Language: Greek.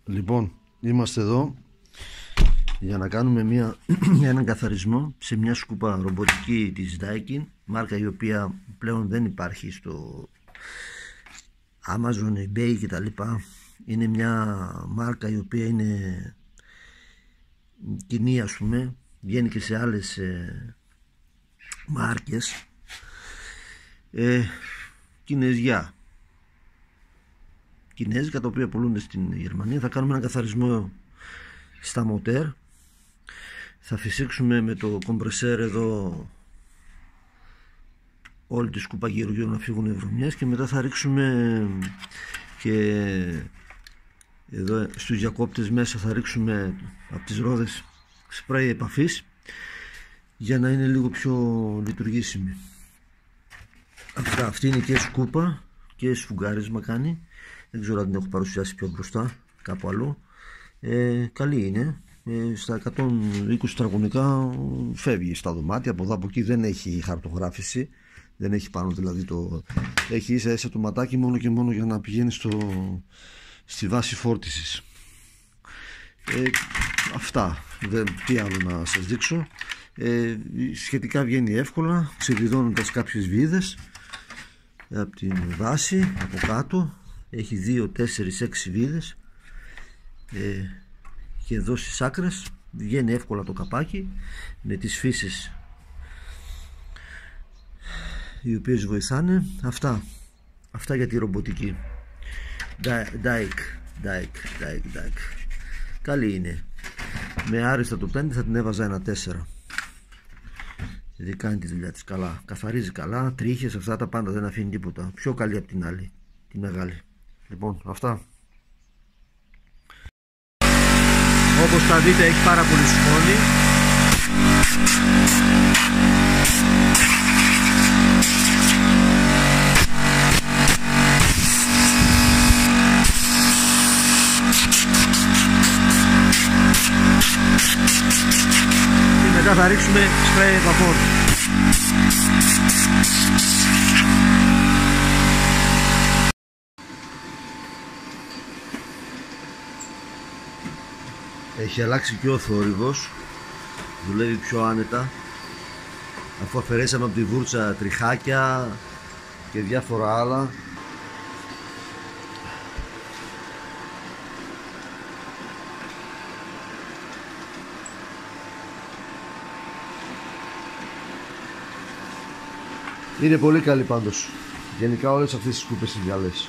Λοιπόν, είμαστε εδώ για να κάνουμε έναν καθαρισμό σε μια σκούπα ρομποτική της Daikin, μάρκα η οποία πλέον δεν υπάρχει στο Amazon, eBay κτλ. Είναι μια μάρκα η οποία είναι κοινή, ας πούμε, βγαίνει και σε άλλες μάρκες, κινέζικα, τα οποία πουλούνται στην Γερμανία. Θα κάνουμε ένα καθαρισμό στα μοτέρ. Θα φυσήξουμε με το κομπρεσέρ εδώ όλη τη σκούπα γύρω να φύγουν οι βρωμιές, και μετά θα ρίξουμε και εδώ στους διακόπτες μέσα θα ρίξουμε από τις ρόδες σπρέι επαφής για να είναι λίγο πιο λειτουργήσιμη. Αυτή είναι και σκούπα και σφουγγάρισμα κάνει. Δεν ξέρω αν την έχω παρουσιάσει πιο μπροστά κάπου αλλού. Καλή είναι. Στα 120 τετραγωνικά φεύγει στα δωμάτια, από εδώ από εκεί. Δεν έχει χαρτογράφηση, δεν έχει πάνω δηλαδή έχει ίσα το ματάκι μόνο και μόνο για να πηγαίνει στη βάση φόρτισης. Αυτά, τι άλλο να σας δείξω. Σχετικά βγαίνει εύκολα, ξεβιδώνοντας κάποιες βίδες από την βάση από κάτω. Έχει 2, 4, 6 βίδες και εδώ στις άκρες βγαίνει εύκολα το καπάκι με τις φύσεις οι οποίες βοηθάνε. Αυτά για τη ρομποτική Daikin. Καλή είναι. Με άριστα το 5 θα την έβαζα ένα 4. Δηλαδή κάνει τη δουλειά της καλά, καθαρίζει καλά, τρίχες, αυτά τα πάντα, δεν αφήνει τίποτα. Πιο καλή από την άλλη, τη μεγάλη. Λοιπόν, αυτά. Όπως θα δείτε, έχει πάρα πολύ σκόνη. Και μετά θα ρίξουμε σπρέι επαφών. Έχει αλλάξει και ο θόρυβος, δουλεύει πιο άνετα, αφού αφαιρέσαμε από τη βούρτσα τριχάκια και διάφορα άλλα. Είναι πολύ καλή πάντως. Γενικά όλες αυτές τις σκούπες είναι καλές.